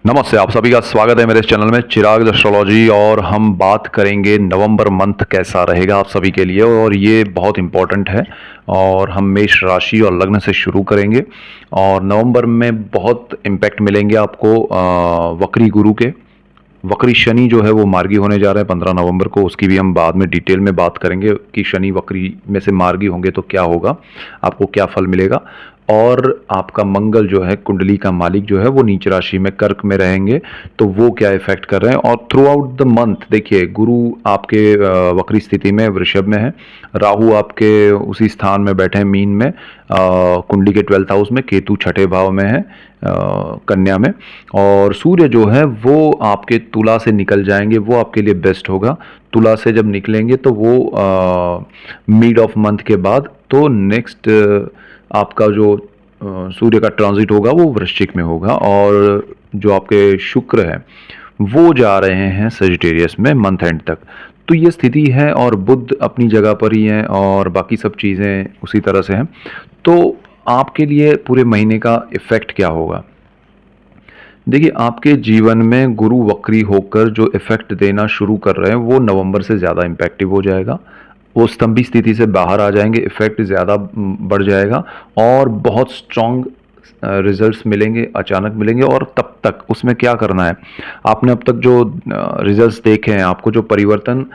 नमस्ते, आप सभी का स्वागत है मेरे इस चैनल में चिराग एस्ट्रोलॉजी। और हम बात करेंगे नवंबर मंथ कैसा रहेगा आप सभी के लिए, और ये बहुत इम्पोर्टेंट है। और हम मेष राशि और लग्न से शुरू करेंगे। और नवंबर में बहुत इम्पैक्ट मिलेंगे आपको वक्री गुरु के। वक्री शनि जो है वो मार्गी होने जा रहे हैं 15 नवंबर को। उसकी भी हम बाद में डिटेल में बात करेंगे कि शनि वक्री में से मार्गी होंगे तो क्या होगा, आपको क्या फल मिलेगा। और आपका मंगल जो है, कुंडली का मालिक जो है, वो नीच राशि में कर्क में रहेंगे, तो वो क्या इफेक्ट कर रहे हैं। और थ्रू आउट द मंथ देखिए, गुरु आपके वक्री स्थिति में वृषभ में है, राहु आपके उसी स्थान में बैठे हैं मीन में, कुंडली के 12th हाउस में, केतु छठे भाव में है कन्या में। और सूर्य जो है वो आपके तुला से निकल जाएंगे, वो आपके लिए बेस्ट होगा। तुला से जब निकलेंगे तो वो मिड ऑफ मंथ के बाद, तो नेक्स्ट आपका जो सूर्य का ट्रांजिट होगा वो वृश्चिक में होगा। और जो आपके शुक्र है वो जा रहे हैं सजिटेरियस में मंथ एंड तक। तो ये स्थिति है, और बुध अपनी जगह पर ही है, और बाकी सब चीज़ें उसी तरह से हैं। तो आपके लिए पूरे महीने का इफेक्ट क्या होगा? देखिए, आपके जीवन में गुरु वक्री होकर जो इफेक्ट देना शुरू कर रहे हैं वो नवंबर से ज़्यादा इम्पैक्टिव हो जाएगा। वो स्तंभी स्थिति से बाहर आ जाएंगे, इफेक्ट ज़्यादा बढ़ जाएगा, और बहुत स्ट्रॉन्ग रिजल्ट्स मिलेंगे, अचानक मिलेंगे। और तब तक उसमें क्या करना है, आपने अब तक जो रिजल्ट्स देखे हैं, आपको जो परिवर्तन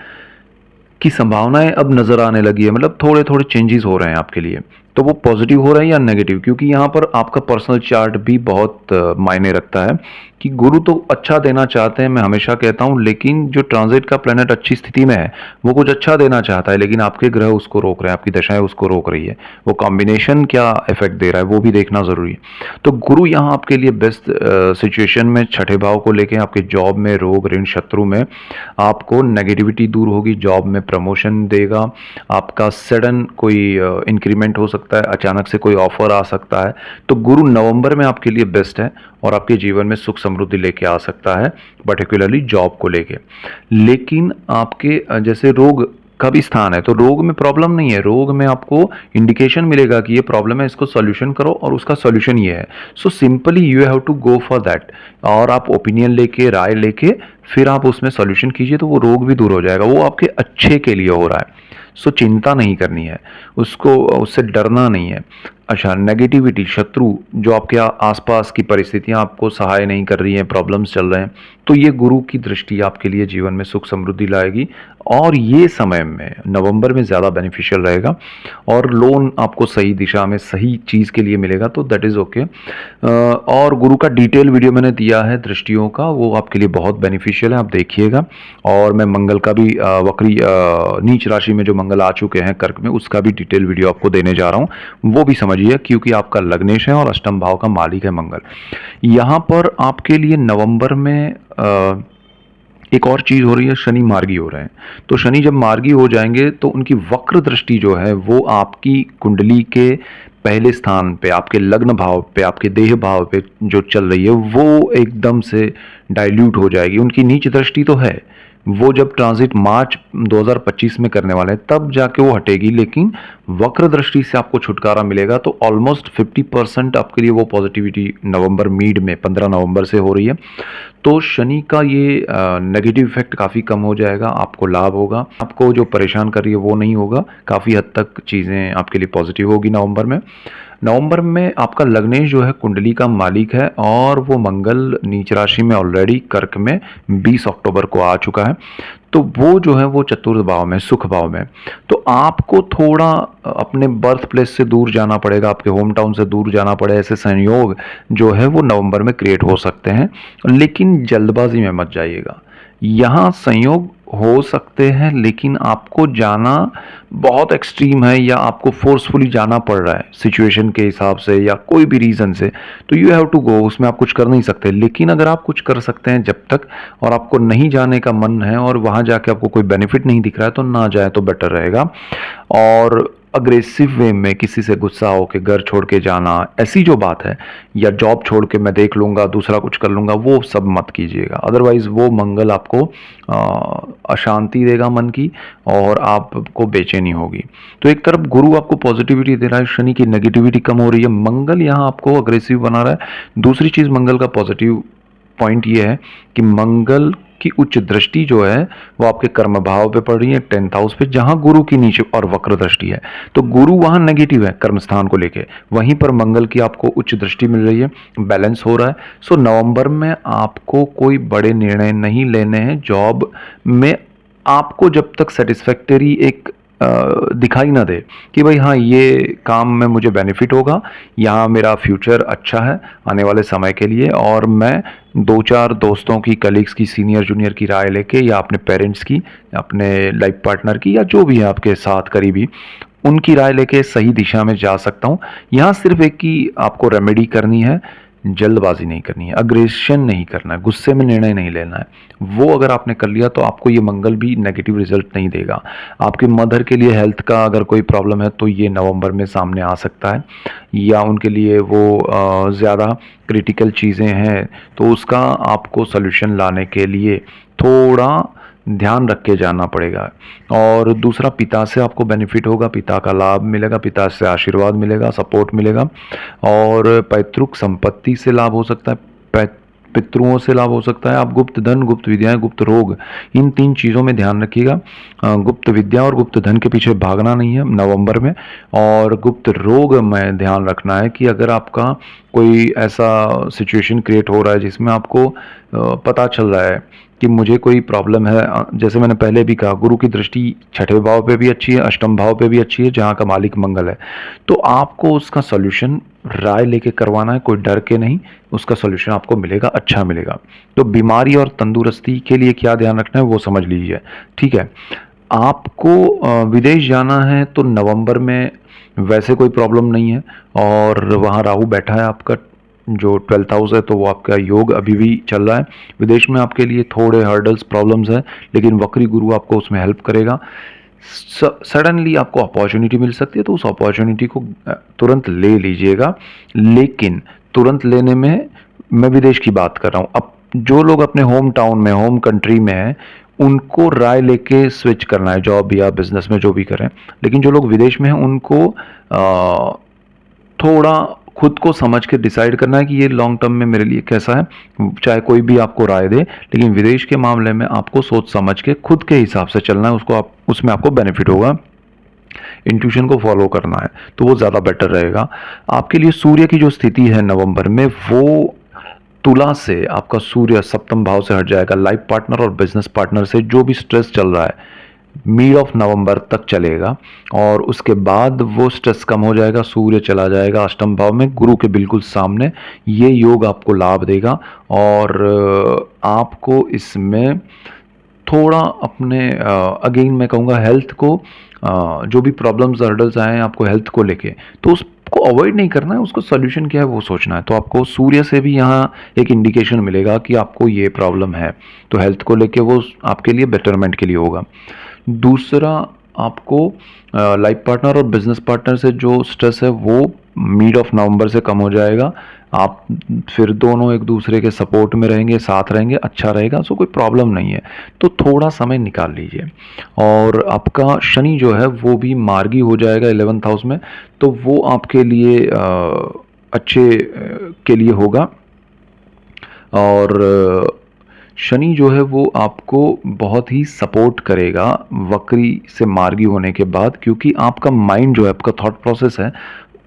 की संभावनाएं अब नजर आने लगी है, मतलब थोड़े थोड़े चेंजेस हो रहे हैं आपके लिए। तो वो पॉजिटिव हो रहे हैं या नेगेटिव, क्योंकि यहाँ पर आपका पर्सनल चार्ट भी बहुत मायने रखता है। कि गुरु तो अच्छा देना चाहते हैं, मैं हमेशा कहता हूँ, लेकिन जो ट्रांजिट का प्लेनेट अच्छी स्थिति में है वो कुछ अच्छा देना चाहता है, लेकिन आपके ग्रह उसको रोक रहे हैं, आपकी दशाएं उसको रोक रही है। वो कॉम्बिनेशन क्या इफेक्ट दे रहा है वो भी देखना जरूरी है। तो गुरु यहाँ आपके लिए बेस्ट सिचुएशन में, छठे भाव को लेके आपके जॉब में, रोग ऋण शत्रु में आपको नेगेटिविटी दूर होगी, जॉब में प्रमोशन देगा, आपका सडन कोई इंक्रीमेंट हो सकता है, अचानक से कोई ऑफर आ सकता है। तो गुरु नवंबर में आपके लिए बेस्ट है, और आपके जीवन में सुख समृद्धि लेके आ सकता है, पर्टिकुलरली जॉब को लेके। लेकिन आपके जैसे रोग का भी स्थान है, तो रोग में प्रॉब्लम नहीं है, रोग में आपको इंडिकेशन मिलेगा कि ये प्रॉब्लम है, इसको सॉल्यूशन करो, और उसका सॉल्यूशन ये है। So simply you have to go for that. और आप ओपिनियन लेके, राय लेके, फिर आप उसमें सॉल्यूशन कीजिए, तो वो रोग भी दूर हो जाएगा। वो आपके अच्छे के लिए हो रहा है। सो चिंता नहीं करनी है, उसको, उससे डरना नहीं है। अच्छा, नेगेटिविटी, शत्रु, जो आपके आसपास की परिस्थितियां आपको सहाय नहीं कर रही हैं, प्रॉब्लम्स चल रहे हैं, तो ये गुरु की दृष्टि आपके लिए जीवन में सुख समृद्धि लाएगी। और ये समय में नवंबर में ज़्यादा बेनिफिशियल रहेगा, और लोन आपको सही दिशा में सही चीज़ के लिए मिलेगा, तो दैट इज़ ओके। और गुरु का डिटेल वीडियो मैंने दिया है दृष्टियों का, वो आपके लिए बहुत बेनिफिशियल है, आप देखिएगा। और मैं मंगल का भी वक्री नीच राशि में जो मंगल आ चुके हैं कर्क में, उसका भी डिटेल वीडियो आपको देने जा रहा हूँ, वो भी समझिए, क्योंकि आपका लग्नेश है और अष्टम भाव का मालिक है मंगल। यहाँ पर आपके लिए नवंबर में एक और चीज हो रही है, शनि मार्गी हो रहे हैं। तो शनि जब मार्गी हो जाएंगे तो उनकी वक्र दृष्टि जो है वो आपकी कुंडली के पहले स्थान पे, आपके लग्न भाव पे, आपके देह भाव पे जो चल रही है वो एकदम से डाइल्यूट हो जाएगी। उनकी नीच दृष्टि तो है, वो जब ट्रांजिट मार्च 2025 में करने वाले हैं तब जाके वो हटेगी, लेकिन वक्र दृष्टि से आपको छुटकारा मिलेगा। तो ऑलमोस्ट 50% आपके लिए वो पॉजिटिविटी नवंबर मिड में 15 नवंबर से हो रही है। तो शनि का ये नेगेटिव इफेक्ट काफ़ी कम हो जाएगा, आपको लाभ होगा, आपको जो परेशान कर रही है वो नहीं होगा, काफ़ी हद तक चीज़ें आपके लिए पॉजिटिव होगी नवंबर में। नवंबर में आपका लग्नेश जो है कुंडली का मालिक है, और वो मंगल नीच राशि में ऑलरेडी कर्क में 20 अक्टूबर को आ चुका है। तो वो जो है वो चतुर्थ भाव में, सुख भाव में। तो आपको थोड़ा अपने बर्थ प्लेस से दूर जाना पड़ेगा, आपके होम टाउन से दूर जाना पड़े, ऐसे संयोग जो है वो नवंबर में क्रिएट हो सकते हैं। लेकिन जल्दबाजी में मत जाइएगा, यहाँ संयोग हो सकते हैं, लेकिन आपको जाना बहुत एक्सट्रीम है, या आपको फोर्सफुली जाना पड़ रहा है सिचुएशन के हिसाब से या कोई भी रीज़न से, तो यू हैव टू गो, उसमें आप कुछ कर नहीं सकते। लेकिन अगर आप कुछ कर सकते हैं जब तक, और आपको नहीं जाने का मन है और वहाँ जाके आपको कोई बेनिफिट नहीं दिख रहा है, तो ना जाए तो बेटर रहेगा। और अग्रेसिव वे में किसी से गुस्सा होकर घर छोड़ के जाना, ऐसी जो बात है, या जॉब छोड़ के मैं देख लूँगा, दूसरा कुछ कर लूँगा, वो सब मत कीजिएगा। अदरवाइज वो मंगल आपको अशांति देगा मन की, और आपको बेचैनी होगी। तो एक तरफ गुरु आपको पॉजिटिविटी दे रहा है, शनि की नेगेटिविटी कम हो रही है, मंगल यहाँ आपको अग्रेसिव बना रहा है। दूसरी चीज़ मंगल का पॉजिटिव पॉइंट ये है कि मंगल की उच्च दृष्टि जो है वो आपके कर्म भाव पे पड़ रही है 10th हाउस पे, जहां गुरु की नीचे और वक्र दृष्टि है। तो गुरु वहां नेगेटिव है कर्म स्थान को लेके, वहीं पर मंगल की आपको उच्च दृष्टि मिल रही है, बैलेंस हो रहा है। सो नवंबर में आपको कोई बड़े निर्णय नहीं लेने हैं जॉब में। आपको जब तक सेटिस्फैक्टरी एक दिखाई ना दे कि भाई हाँ ये काम में मुझे बेनिफिट होगा, यहाँ मेरा फ्यूचर अच्छा है आने वाले समय के लिए, और मैं दो चार दोस्तों की, कलीग्स की, सीनियर जूनियर की राय लेके, या अपने पेरेंट्स की, अपने लाइफ पार्टनर की, या जो भी है आपके साथ करीबी, उनकी राय लेके सही दिशा में जा सकता हूँ। यहाँ सिर्फ एक ही आपको रेमेडी करनी है, जल्दबाजी नहीं करनी है, अग्रेशन नहीं करना है, गुस्से में निर्णय नहीं लेना है। वो अगर आपने कर लिया तो आपको ये मंगल भी नेगेटिव रिजल्ट नहीं देगा। आपकी मदर के लिए हेल्थ का अगर कोई प्रॉब्लम है तो ये नवंबर में सामने आ सकता है, या उनके लिए वो ज़्यादा क्रिटिकल चीज़ें हैं तो उसका आपको सॉल्यूशन लाने के लिए थोड़ा ध्यान रख के जाना पड़ेगा। और दूसरा, पिता से आपको बेनिफिट होगा, पिता का लाभ मिलेगा, पिता से आशीर्वाद मिलेगा, सपोर्ट मिलेगा, और पैतृक संपत्ति से लाभ हो सकता है, पितरुओं से लाभ हो सकता है। आप गुप्त धन, गुप्त विद्याएं, गुप्त रोग, इन 3 चीज़ों में ध्यान रखिएगा। गुप्त विद्या और गुप्त धन के पीछे भागना नहीं है नवंबर में। और गुप्त रोग में ध्यान रखना है कि अगर आपका कोई ऐसा सिचुएशन क्रिएट हो रहा है जिसमें आपको पता चल रहा है कि मुझे कोई प्रॉब्लम है, जैसे मैंने पहले भी कहा, गुरु की दृष्टि 6ठे भाव पे भी अच्छी है, अष्टम भाव पे भी अच्छी है, जहाँ का मालिक मंगल है, तो आपको उसका सॉल्यूशन राय लेके करवाना है, कोई डर के नहीं, उसका सॉल्यूशन आपको मिलेगा, अच्छा मिलेगा। तो बीमारी और तंदुरुस्ती के लिए क्या ध्यान रखना है वो समझ लीजिए, ठीक है। आपको विदेश जाना है तो नवंबर में वैसे कोई प्रॉब्लम नहीं है, और वहाँ राहु बैठा है आपका जो 12th हाउस है, तो वो आपका योग अभी भी चल रहा है। विदेश में आपके लिए थोड़े हर्डल्स, प्रॉब्लम्स हैं, लेकिन वक्री गुरु आपको उसमें हेल्प करेगा। सडनली आपको अपॉर्चुनिटी मिल सकती है तो उस अपॉर्चुनिटी को तुरंत ले लीजिएगा, लेकिन तुरंत लेने में मैं विदेश की बात कर रहा हूँ। अब जो लोग अपने होम टाउन में, होम कंट्री में हैं, उनको राय लेके स्विच करना है, जॉब या बिजनेस में जो भी करें। लेकिन जो लोग विदेश में हैं उनको थोड़ा खुद को समझ के डिसाइड करना है कि ये लॉन्ग टर्म में मेरे लिए कैसा है, चाहे कोई भी आपको राय दे, लेकिन विदेश के मामले में आपको सोच समझ के खुद के हिसाब से चलना है, उसको आप उसमें आपको बेनिफिट होगा। इंट्यूशन को फॉलो करना है तो वो ज़्यादा बेटर रहेगा आपके लिए। सूर्य की जो स्थिति है नवंबर में, वो तुला से आपका सूर्य सप्तम भाव से हट जाएगा। लाइफ पार्टनर और बिजनेस पार्टनर से जो भी स्ट्रेस चल रहा है मिड ऑफ नवंबर तक चलेगा, और उसके बाद वो स्ट्रेस कम हो जाएगा। सूर्य चला जाएगा अष्टम भाव में, गुरु के बिल्कुल सामने। ये योग आपको लाभ देगा, और आपको इसमें थोड़ा अपने अगेन मैं कहूँगा हेल्थ को, जो भी प्रॉब्लम्स हर्डल्स आए हैं आपको हेल्थ को लेके, तो उसको अवॉइड नहीं करना है, उसको सोल्यूशन क्या है वो सोचना है। तो आपको सूर्य से भी यहाँ एक इंडिकेशन मिलेगा कि आपको ये प्रॉब्लम है, तो हेल्थ को लेके वो आपके लिए बेटरमेंट के लिए होगा। दूसरा, आपको लाइफ पार्टनर और बिजनेस पार्टनर से जो स्ट्रेस है वो मिड ऑफ नवंबर से कम हो जाएगा। आप फिर दोनों एक दूसरे के सपोर्ट में रहेंगे, साथ रहेंगे, अच्छा रहेगा, सो कोई प्रॉब्लम नहीं है। तो थोड़ा समय निकाल लीजिए। और आपका शनि जो है वो भी मार्गी हो जाएगा 11th हाउस में, तो वो आपके लिए अच्छे के लिए होगा। और शनि जो है वो आपको बहुत ही सपोर्ट करेगा वक्री से मार्गी होने के बाद, क्योंकि आपका माइंड जो है, आपका थॉट प्रोसेस है,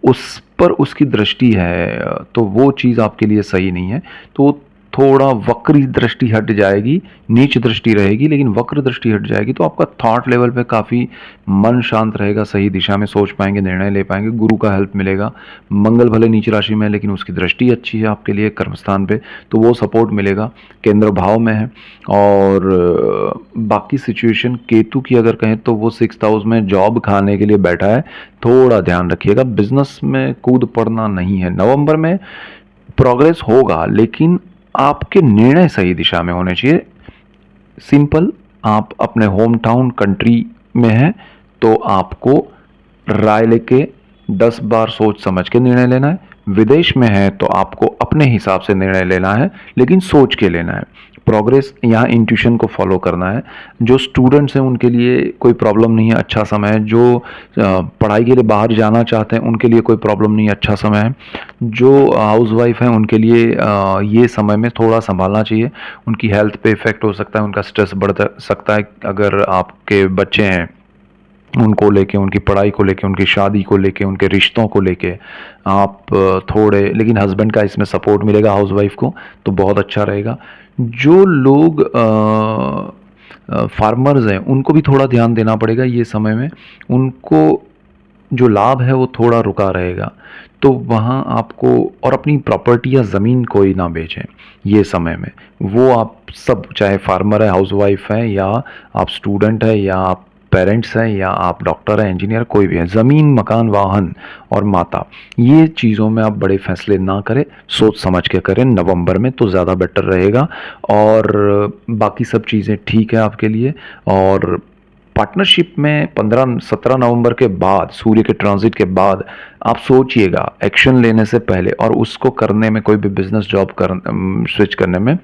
उस पर उसकी दृष्टि है, तो वो चीज़ आपके लिए सही नहीं है। तो थोड़ा वक्री दृष्टि हट जाएगी, नीच दृष्टि रहेगी लेकिन वक्र दृष्टि हट जाएगी, तो आपका थॉट लेवल पे काफ़ी मन शांत रहेगा, सही दिशा में सोच पाएंगे, निर्णय ले पाएंगे, गुरु का हेल्प मिलेगा। मंगल भले नीच राशि में है लेकिन उसकी दृष्टि अच्छी है आपके लिए कर्मस्थान पे, तो वो सपोर्ट मिलेगा, केंद्र भाव में है। और बाकी सिचुएशन केतु की अगर कहें तो वो 6th हाउस में जॉब खाने के लिए बैठा है, थोड़ा ध्यान रखिएगा। बिजनेस में कूद पड़ना नहीं है नवंबर में, प्रोग्रेस होगा लेकिन आपके निर्णय सही दिशा में होने चाहिए। सिंपल, आप अपने होम टाउन कंट्री में हैं तो आपको राय लेके 10 बार सोच समझ के निर्णय लेना है। विदेश में हैं तो आपको अपने हिसाब से निर्णय लेना है, लेकिन सोच के लेना है। प्रोग्रेस यहाँ इंट्यूशन को फॉलो करना है। जो स्टूडेंट्स हैं उनके लिए कोई प्रॉब्लम नहीं है, अच्छा समय है। जो पढ़ाई के लिए बाहर जाना चाहते हैं उनके लिए कोई प्रॉब्लम नहीं है, अच्छा समय है। जो हाउसवाइफ हैं उनके लिए ये समय में थोड़ा सँभालना चाहिए। उनकी हेल्थ पे इफ़ेक्ट हो सकता है, उनका स्ट्रेस बढ़ सकता है। अगर आपके बच्चे हैं उनको लेके, उनकी पढ़ाई को लेके, उनकी शादी को लेके, उनके रिश्तों को लेके आप थोड़े, लेकिन हस्बैंड का इसमें सपोर्ट मिलेगा हाउसवाइफ को, तो बहुत अच्छा रहेगा। जो लोग फार्मर्स हैं उनको भी थोड़ा ध्यान देना पड़ेगा ये समय में। उनको जो लाभ है वो थोड़ा रुका रहेगा, तो वहाँ आपको, और अपनी प्रॉपर्टी या ज़मीन कोई ना बेचें ये समय में। वो आप सब, चाहे फार्मर है, हाउसवाइफ है, या आप स्टूडेंट है, या आप पेरेंट्स हैं, या आप डॉक्टर हैं, इंजीनियर, कोई भी है, ज़मीन, मकान, वाहन और माता, ये चीज़ों में आप बड़े फैसले ना करें, सोच समझ के करें नवंबर में तो ज़्यादा बेटर रहेगा। और बाकी सब चीज़ें ठीक है आपके लिए। और पार्टनरशिप में 15-17 नवंबर के बाद, सूर्य के ट्रांजिट के बाद आप सोचिएगा एक्शन लेने से पहले, और उसको करने में, कोई भी बिजनेस जॉब स्विच करने में,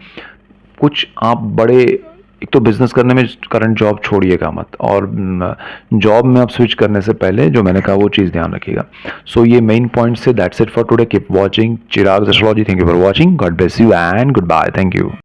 कुछ आप बड़े, एक तो बिजनेस करने में करंट जॉब छोड़िएगा मत, और जॉब में आप स्विच करने से पहले जो मैंने कहा वो चीज़ ध्यान रखिएगा। सो ये मेन पॉइंट से, that's it for today. Keep watching Chirag astrology. Thank you for watching. God bless you and goodbye. Thank you.